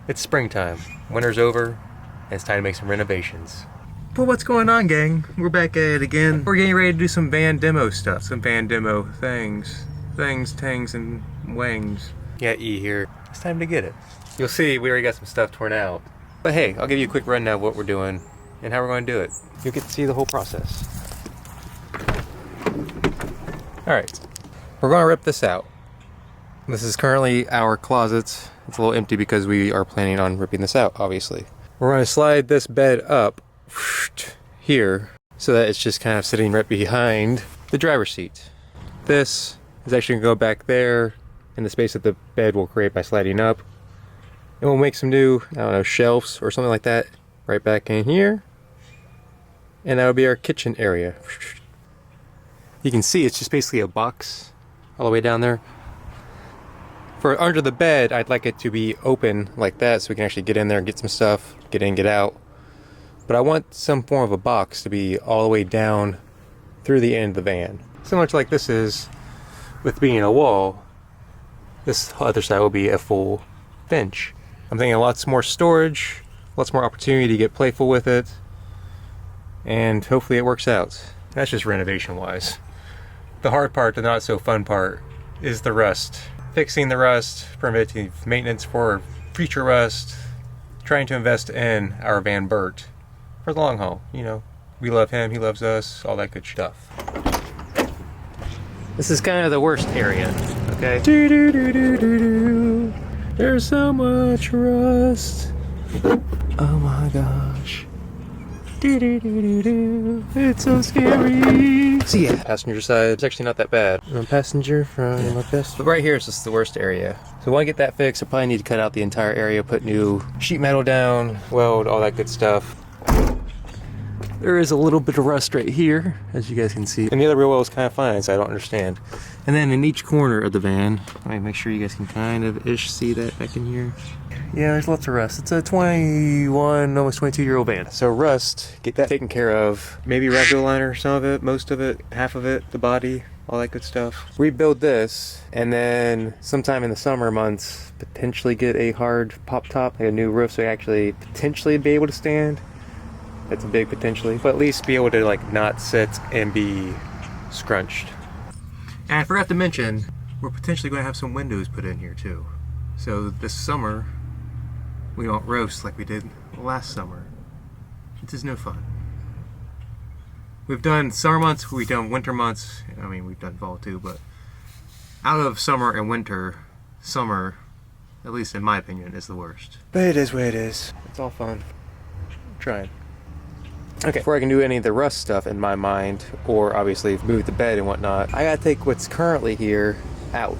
It's springtime. Winter's over, and it's time to make some renovations. But what's going on, gang? We're back at it again. We're getting ready to do some van demo stuff. Some van demo things. Things, tings, and wangs. Yeah, E here. It's time to get it. You'll see we already got some stuff torn out. But hey, I'll give you a quick rundown of what we're doing and how we're going to do it. You'll get to see the whole process. Alright, we're going to rip this out. This is currently our closet. It's a little empty because we are planning on ripping this out, obviously. We're going to slide this bed up here so that it's just kind of sitting right behind the driver's seat. This is actually going to go back there in the space that the bed will create by sliding up. And we'll make some new, I don't know, shelves or something like that right back in here. And that would be our kitchen area. You can see it's just basically a box all the way down there. For under the bed, I'd like it to be open like that so we can actually get in there and get some stuff, get in, get out. But I want some form of a box to be all the way down through the end of the van. Similar to like this is, with being a wall, this other side will be a full bench. I'm thinking lots more storage, lots more opportunity to get playful with it, and hopefully it works out. That's just renovation wise. The hard part, the not so fun part, is the rust. Fixing the rust, preventive maintenance for future rust, trying to invest in our van Burt for the long haul. You know, we love him, he loves us, all that good stuff. This is kind of the worst area, okay? There's so much rust. Oh my gosh. It's so scary. So yeah, passenger side, it's actually not that bad. Passenger front, like this. But right here is just the worst area. So when I get that fixed, I probably need to cut out the entire area, put new sheet metal down, weld, all that good stuff. There is a little bit of rust right here, as you guys can see. And the other rear wheel is kind of fine, so I don't understand. And then in each corner of the van, let me make sure you guys can kind of ish see that back in here. Yeah, there's lots of rust. It's a 21, almost 22-year-old van. So rust, get that taken care of. Maybe ragdoll liner, some of it, most of it, half of it, the body, all that good stuff. Rebuild this, and then sometime in the summer months, potentially get a hard pop top, like a new roof, so you actually potentially be able to stand. That's a big potentially, but at least be able to like not sit and be scrunched. And I forgot to mention, we're potentially going to have some windows put in here too. So this summer, we don't roast like we did last summer. It is no fun. We've done summer months, we've done winter months. I mean, we've done fall too, but out of summer and winter, summer, at least in my opinion, is the worst. But it is what it is. It's all fun. I'm trying. Okay, before I can do any of the rust stuff in my mind, or obviously move the bed and whatnot, I gotta take what's currently here out.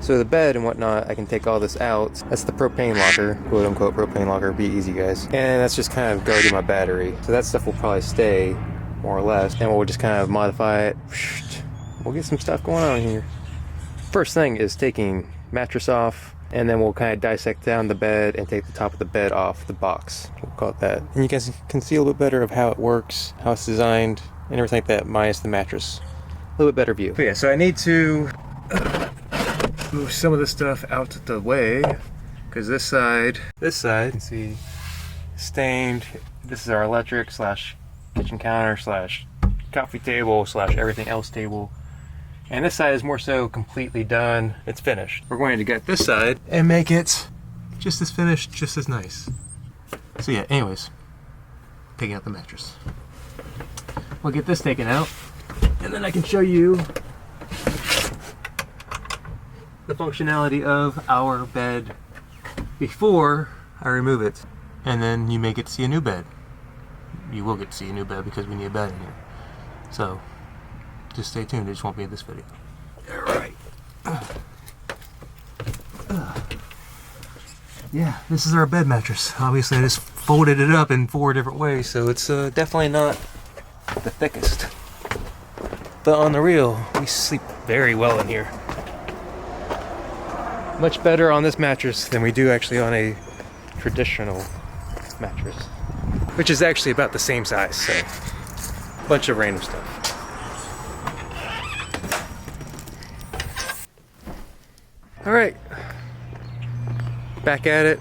So the bed and whatnot, I can take all this out. That's the propane locker, quote unquote propane locker, be easy guys. And that's just kind of guarding my battery. So that stuff will probably stay, more or less, and we'll just kind of modify it. We'll get some stuff going on here. First thing is taking mattress off, and then we'll kind of dissect down the bed and take the top of the bed off the box. We'll call it that. And you guys can see a little bit better of how it works, how it's designed, and everything like that, minus the mattress. A little bit better view. But yeah, so I need to move some of this stuff out the way, because this side, you can see, stained. This is our electric slash kitchen counter slash coffee table slash everything else table. And this side is more so completely done. It's finished. We're going to get this side and make it just as finished, just as nice. So yeah, anyways, taking out the mattress. We'll get this taken out, and then I can show you the functionality of our bed before I remove it. And then you may get to see a new bed. You will get to see a new bed because we need a bed in here. So just stay tuned, it just won't be in this video. Alright. Yeah, this is our bed mattress. Obviously I just folded it up in 4 different ways, so it's definitely not the thickest. But on the real, we sleep very well in here. Much better on this mattress than we do actually on a traditional mattress. Which is actually about the same size, so bunch of random stuff. Alright. back at it.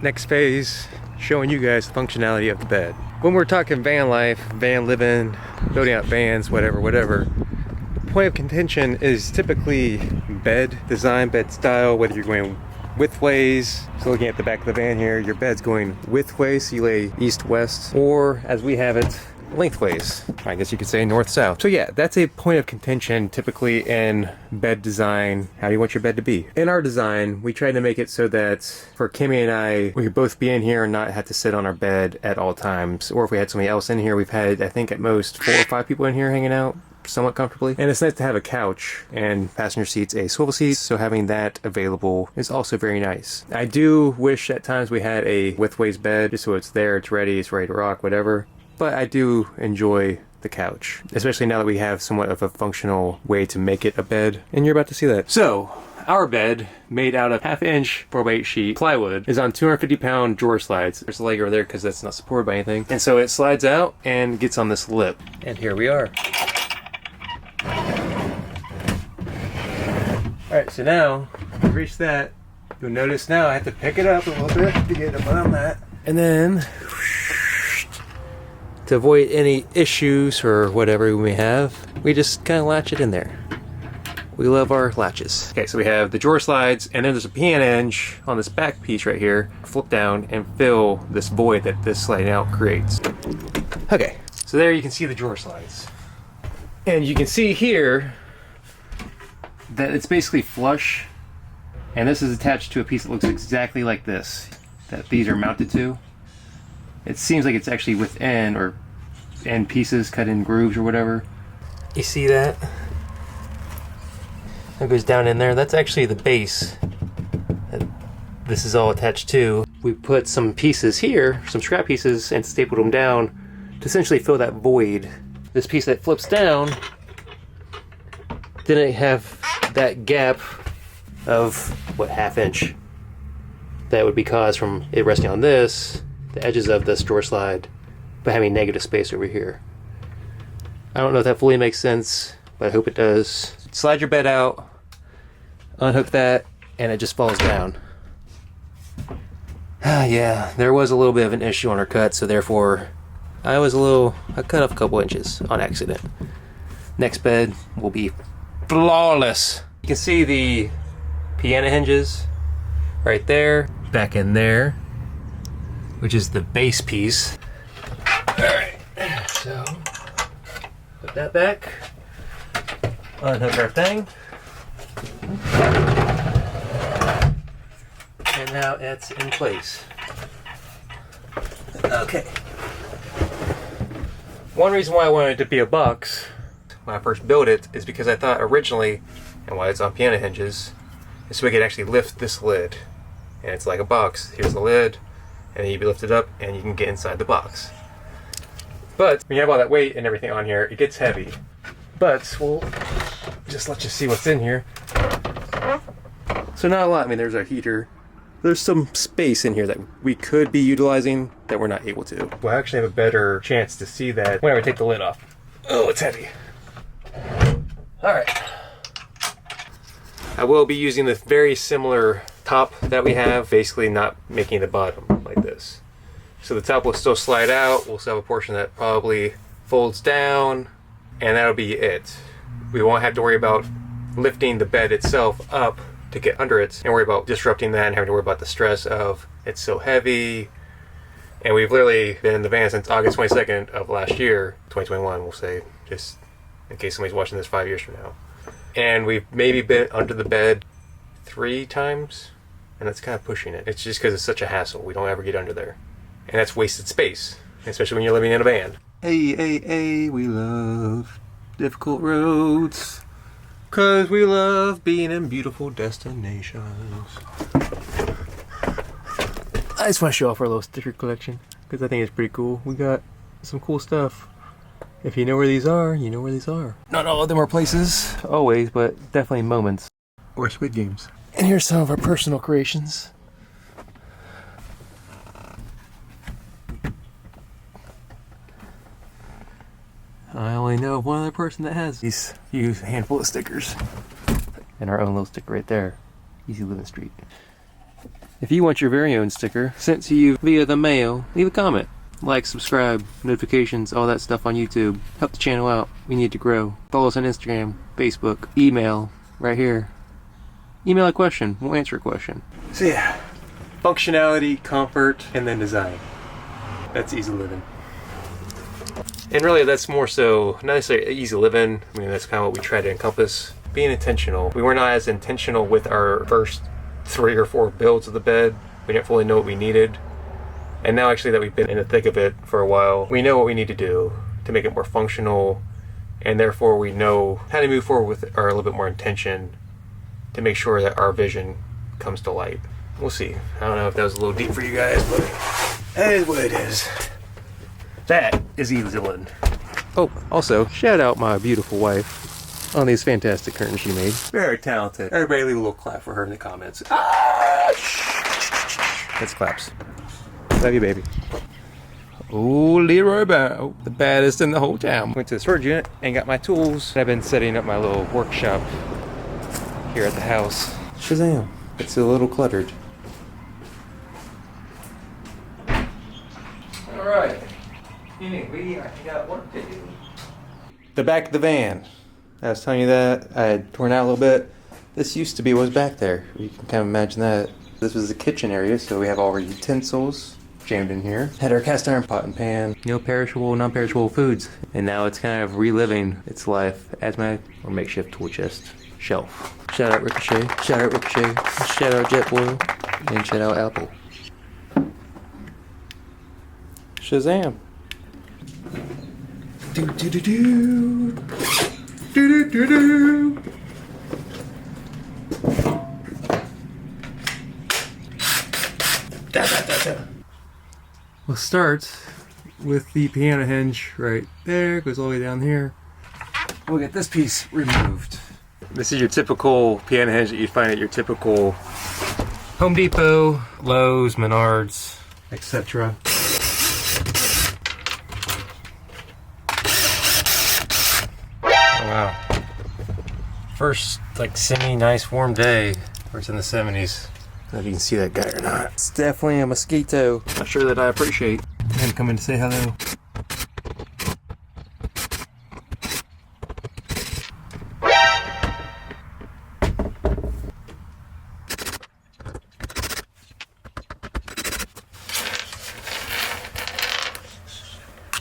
Next phase, showing you guys the functionality of the bed. When we're talking van life, van living, building out vans, whatever, point of contention is typically bed design, bed style, whether you're going widthways. So looking at the back of the van here, your bed's going widthways, so you lay east-west, or as we have it, lengthways. I guess you could say north-south. So yeah, that's a point of contention typically in bed design. How do you want your bed to be? In our design, we tried to make it so that for Kimmy and I, we could both be in here and not have to sit on our bed at all times. Or if we had somebody else in here, we've had, I think at most 4 or 5 people in here hanging out somewhat comfortably. And it's nice to have a couch and passenger seats a swivel seat, so having that available is also very nice. I do wish at times we had a widthways bed, just so it's there, it's ready to rock, whatever. But I do enjoy the couch, especially now that we have somewhat of a functional way to make it a bed, and you're about to see that. So, our bed, made out of 1/2 inch 4x8 sheet plywood, is on 250-pound drawer slides. There's a leg over there because that's not supported by anything. And so it slides out and gets on this lip. And here we are. Alright, so now, we've reached that. You'll notice now I have to pick it up a little bit to get up on that. And then, to avoid any issues or whatever we may have, we just kind of latch it in there. We love our latches. Okay, so we have the drawer slides, and then there's a piano hinge on this back piece right here. Flip down and fill this void that this sliding out creates. Okay, so there you can see the drawer slides. And you can see here that it's basically flush, and this is attached to a piece that looks exactly like this, that these are mounted to. It seems like it's actually within or end pieces cut in grooves or whatever. You see that? That goes down in there. That's actually the base that this is all attached to. We put some pieces here, some scrap pieces, and stapled them down to essentially fill that void. This piece that flips down didn't have that gap of, what, 1/2 inch that would be caused from it resting on this, the edges of this drawer slide, but having negative space over here. I don't know if that fully makes sense, but I hope it does. Slide your bed out, unhook that, and it just falls down. Yeah, there was a little bit of an issue on our cut, so therefore I cut off a couple inches on accident. Next bed will be flawless. You can see the piano hinges right there, back in there, which is the base piece. Alright, so put that back, unhook our thing, and now it's in place. Okay. One reason why I wanted it to be a box when I first built it is because I thought originally, and why it's on piano hinges, is so we could actually lift this lid. And it's like a box. Here's the lid, and then you lift it up and you can get inside the box. But when you have all that weight and everything on here, it gets heavy. But we'll just let you see what's in here. So not a lot. I mean, there's our heater. There's some space in here that we could be utilizing that we're not able to. We'll actually have a better chance to see that whenever I take the lid off. Oh, it's heavy. Alright. I will be using this very similar top that we have, basically not making the bottom like this. So the top will still slide out. We'll still have a portion that probably folds down, and that'll be it. We won't have to worry about lifting the bed itself up to get under it and worry about disrupting that and having to worry about the stress of it's so heavy. And we've literally been in the van since August 22nd of last year, 2021, we'll say, just in case somebody's watching this 5 years from now. And we've maybe been under the bed 3 times, and that's kind of pushing it. It's just because it's such a hassle. We don't ever get under there. And that's wasted space, especially when you're living in a van. Hey, we love difficult roads, 'cause we love being in beautiful destinations. I just want to show off our little sticker collection, because I think it's pretty cool. We got some cool stuff. If you know where these are, you know where these are. Not all of them are places, always, but definitely moments. Or Squid Games. And here's some of our personal creations. I only know of one other person that has these few handful of stickers. And our own little sticker right there. Eazy Livin Street. If you want your very own sticker sent to you via the mail, leave a comment. Like, subscribe, notifications, all that stuff on YouTube. Help the channel out. We need to grow. Follow us on Instagram, Facebook, email, right here. Email a question. We'll answer a question. So yeah, functionality, comfort, and then design. That's easy living. And really that's more so, not necessarily easy living. I mean, that's kind of what we try to encompass. Being intentional. We were not as intentional with our first 3 or 4 builds of the bed. We didn't fully know what we needed. And now actually that we've been in the thick of it for a while, we know what we need to do to make it more functional, and therefore we know how to move forward with our a little bit more intention to make sure that our vision comes to light. We'll see. I don't know if that was a little deep for you guys, but that is what it is. That is Eazy. Oh, also, shout out my beautiful wife on these fantastic curtains she made. Very talented. Everybody leave a little clap for her in the comments. Ah! That's claps. Love you, baby. Oh, Leroy Bow, the baddest in the whole town. Went to the storage unit and got my tools. I've been setting up my little workshop here at the house. Shazam. It's a little cluttered. Alright. We got work to do. The back of the van. I was telling you that. I had torn out a little bit. This used to be what was back there. You can kind of imagine that. This was the kitchen area, so we have all our utensils jammed in here. Had our cast iron pot and pan. No perishable, non-perishable foods. And now it's kind of reliving its life as my makeshift tool chest shelf. Shout out Ricochet. Shout out Ricochet. Shout out Jetboil. And shout out Apple. Shazam. Do do do do. Do do do do. Da, da, da, da. We'll start with the piano hinge right there. Goes all the way down here. We'll get this piece removed. This is your typical piano hinge that you'd find at your typical Home Depot, Lowe's, Menards, etc. Oh wow. First like semi-nice warm day where it's in the 70s. I don't know if you can see that guy or not. It's definitely a mosquito. I'm sure that I appreciate him coming to say hello.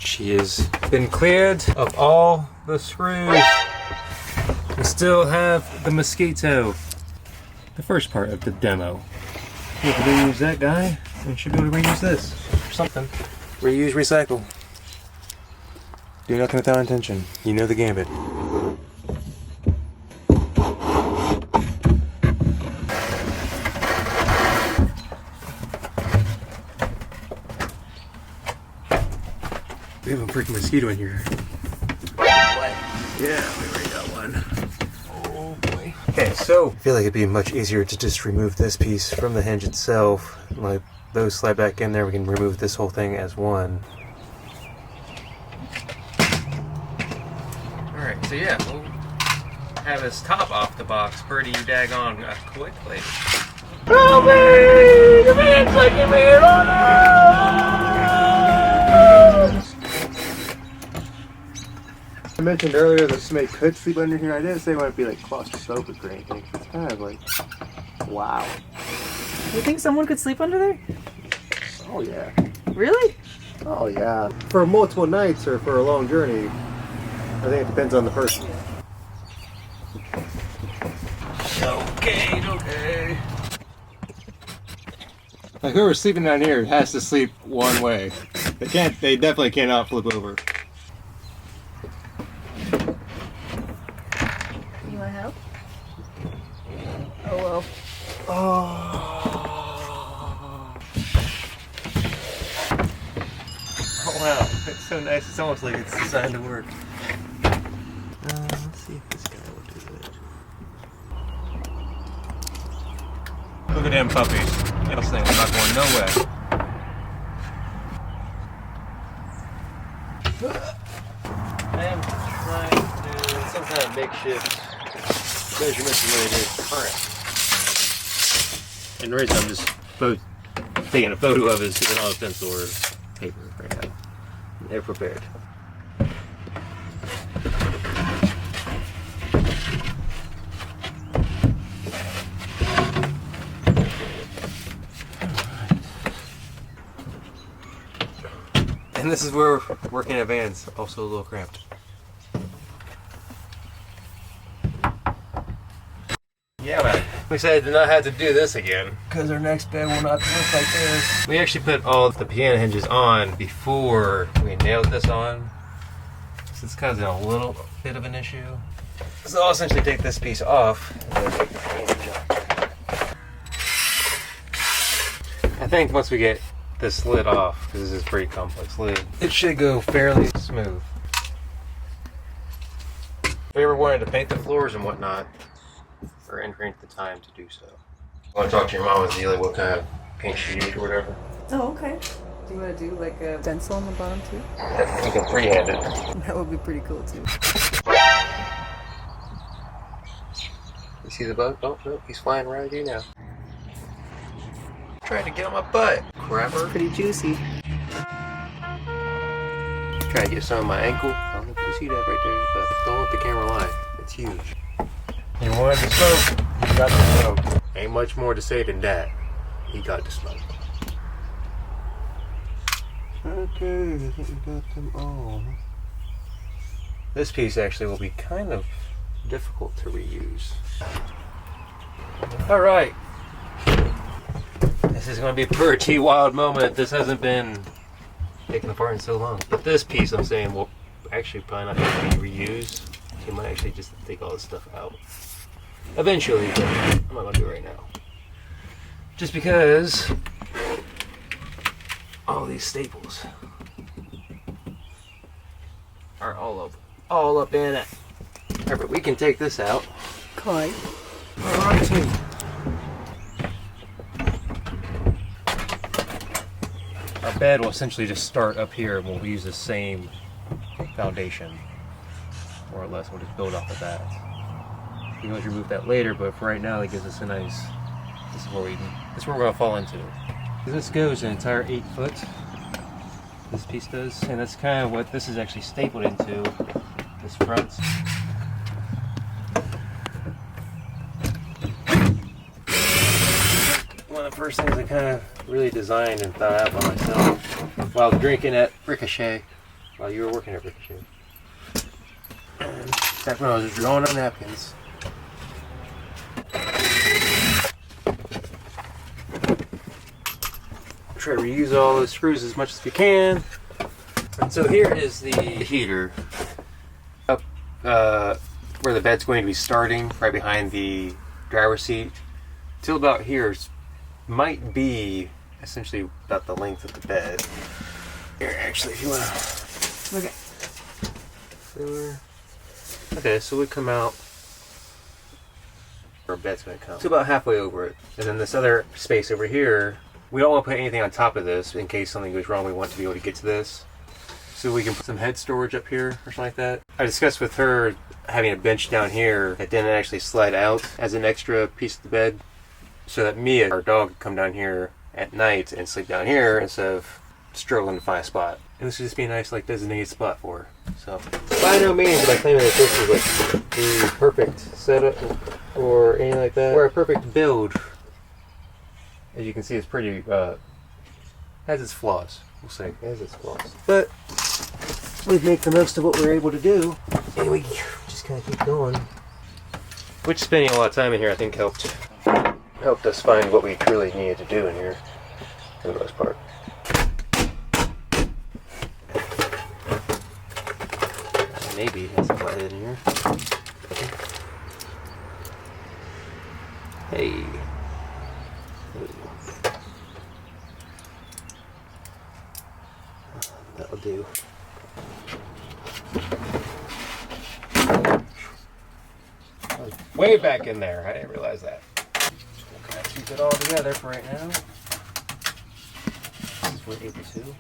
She has been cleared of all the screws. We still have the mosquito. The first part of the demo. We have to reuse that guy, and should be able to reuse this or something. Reuse, recycle. Do nothing without intention. You know the gambit. We have a freaking mosquito in here. What? Yeah, we already got one. Oh boy. Okay, so I feel like it'd be much easier to just remove this piece from the hinge itself. Like those slide back in there, we can remove this whole thing as one. Alright, so yeah, we'll have this top off the box pretty daggone quickly. Help me! The man's taking me! Oh no! I mentioned earlier that somebody could sleep under here. I didn't say it wouldn't be like claustrophobic or anything. It's kind of like, wow. You think someone could sleep under there? Oh yeah. Really? Oh yeah. For multiple nights or for a long journey, I think it depends on the person. Okay. Like whoever's sleeping down here has to sleep one way. They definitely cannot flip over. You want help? Oh well. Oh wow, it's so nice. It's almost like it's designed to work. Let's see if this guy will do it. Look at them puppies. Those things are not going nowhere. I am trying to do some kind of makeshift measurements related current. And right, I'm just taking a photo of is sitting on a pencil or paper right now. They're prepared. And this is where working at Van's also a little cramped. Yeah, man. We decided to not have to do this again because our next bed will not look like this. We actually put all the piano hinges on before we nailed this on. So it's causing a little bit of an issue. So I'll essentially take this piece off and then take the hinge off. I think once we get this lid off, because this is a pretty complex lid, it should go fairly smooth. If you ever wanted to paint the floors and whatnot, or entering the time to do so. I want to talk to your mom and see like what kind of paint she used or whatever. Oh, okay. Do you want to do like a stencil on the bottom too? You can freehand it. That would be pretty cool too. You see the bug? Oh, no, he's flying right at you now. Trying to get on my butt. Crapper. It's pretty juicy. Try to get some on my ankle. I don't know if you can see that right there, but don't let the camera lie. It's huge. You wanted to smoke, you got to smoke. Ain't much more to say than that. He got to smoke. Okay, I think we got them all. This piece actually will be kind of difficult to reuse. Alright. This is going to be a pretty wild moment. This hasn't been taken apart in so long. But this piece I'm saying will actually probably not have to be reused. You might actually just take all this stuff out. Eventually, but I'm not going to do it right now. Just because all these staples are all up in it. Alright, but we can take this out. Okay. Alrighty. Our bed will essentially just start up here and we'll use the same foundation. More or less, we'll just build off of that. We can always remove that later, but for right now, it gives us a nice. This is where we're gonna fall into. This goes an entire 8 foot. This piece does, and that's kind of what this is actually stapled into. This front. One of the first things I kind of really designed and thought out by myself while drinking at Ricochet, while you were working at Ricochet. And back when I was drawing on napkins. Try to reuse all the screws as much as you can. And so here is the heater. Up where the bed's going to be starting, right behind the driver's seat. Till about here might be essentially about the length of the bed. Here, actually, if you want to. Okay, so we come out. Our bed's going to come to about halfway over it. And then this other space over here, we don't want to put anything on top of this in case something goes wrong. We want to be able to get to this. So we can put some head storage up here or something like that. I discussed with her having a bench down here that didn't actually slide out as an extra piece of the bed. So that Mia, our dog, could come down here at night and sleep down here instead of struggling to find a spot. And this would just be a nice designated spot for her. So by no means am I claiming that this is the perfect setup or anything like that, or a perfect build. As you can see, it's pretty, has its flaws, we'll say. It has its flaws. But we make the most of what we're able to do, and we just kind of keep going. Which spending a lot of time in here, I think, helped us find what we truly needed to do in here, for the most part. Maybe that's a flathead in here. Hey. That'll do. Way back in there. I didn't realize that. We'll kind of keep it all together for right now. This is what 82.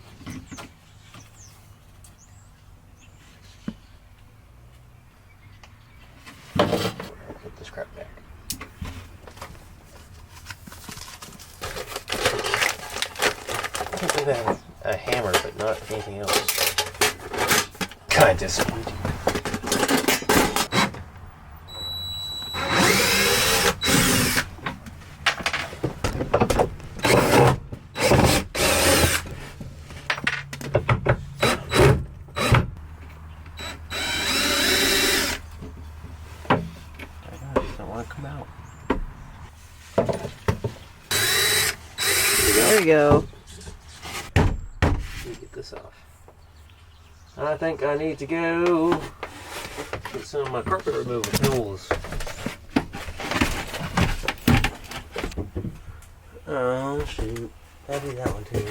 Put this crap back. seem to have a hammer, but not anything else. Kind of disappointing. There we go. Get this off. I think I need to go get some of my carpet removal tools. Oh shoot. I'll do that one too.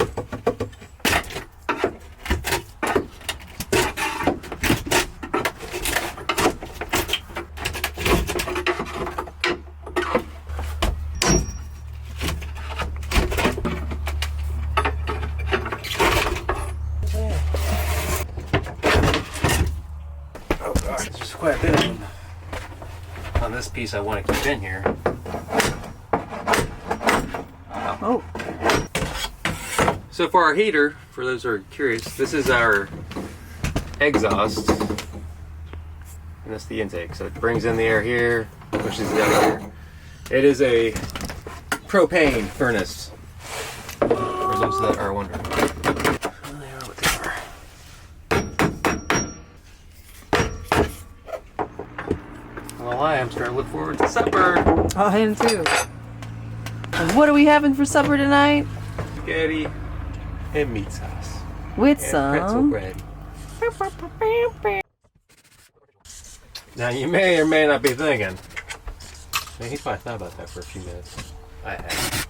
Quite a bit of them on this piece I want to keep in here. Oh. So for our heater, for those who are curious, this is our exhaust. And that's the intake. So it brings in the air here, pushes it out here. It is a propane furnace. For those that are wondering. I'm starting to look forward to supper. Oh, I am too. And what are we having for supper tonight? Spaghetti and meat sauce. With and pretzel some bread. Now you may or may not be thinking, man, he's probably thought about that for a few minutes. I have.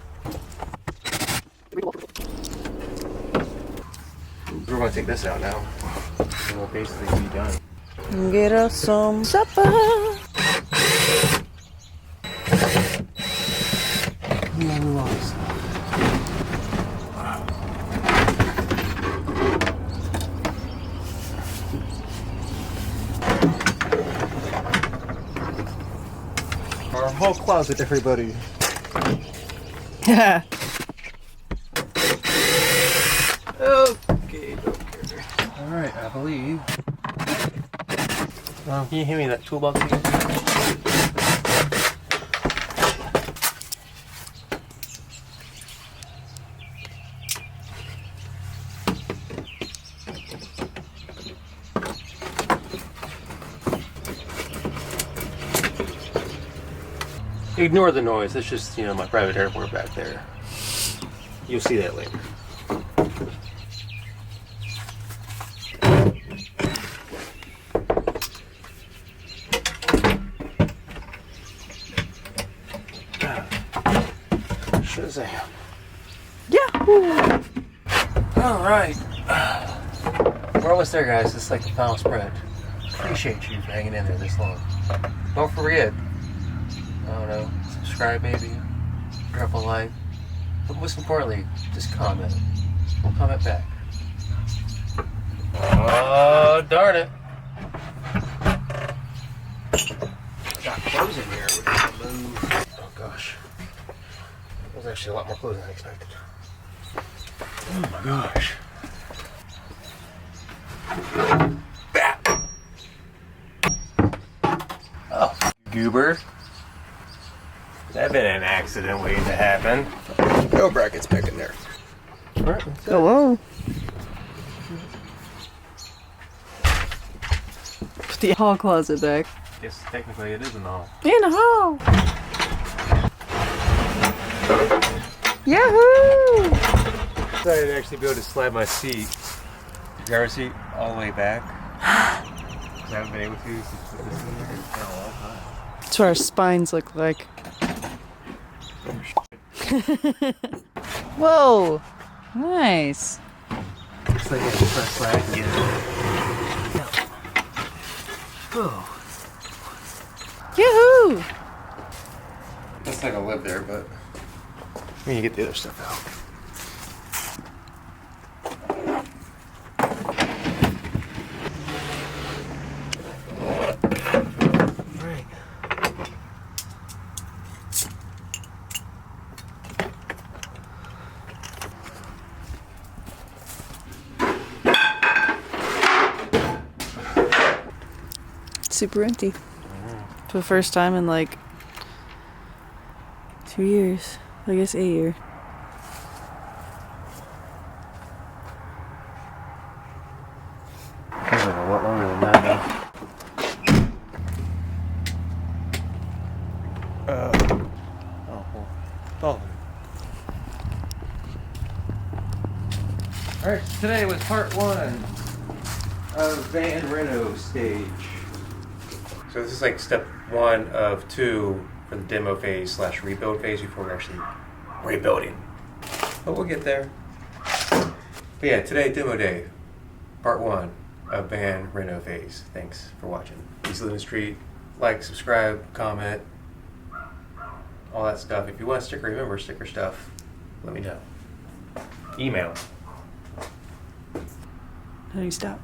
We're going to take this out now. And we'll basically be done. get us some supper. Our whole closet, everybody. Yeah. Okay. Alright, I believe. Can you hand me that toolbox again? Ignore the noise. It's just, my private airport back there. You'll see that later. Shazam. Yahoo! Alright. We're almost there, guys. This is like the final spread. Appreciate you for hanging in there this long. Don't forget, I don't know, subscribe maybe, drop a like, but most importantly, just comment. We'll comment back. Oh, darn it. Got clothes in here. We gotta move. Oh gosh. That was actually a lot more clothes than I expected. Oh my gosh. Oh, goober. That been an accident waiting to happen. No brackets back in there. Alright, Go on. Put the hall closet back. Yes, technically it is in the hall. In the hall. Yahoo! Excited to actually be able to slide my seat, the driver's seat, all the way back. I haven't been able to since this is in there for a long time. That's what our spines look like. Whoa! Nice. Looks like I can press slack and get it. Oh. Yahoo! Looks like I'll live there, but we need to get the other stuff out. super empty. For the first time in like 2 years. I guess a year. Feels like a lot longer than that now. Alright, today was part 1 of van reno stage. So this is like step 1 of 2 for the demo phase / rebuild phase before we're actually rebuilding. But we'll get there. But yeah, today, demo day, part 1 of van reno phase. Thanks for watching. Eazy Livin Street. Like, subscribe, comment, all that stuff. If you want a sticker, remember sticker stuff, let me know. Email. How do you stop?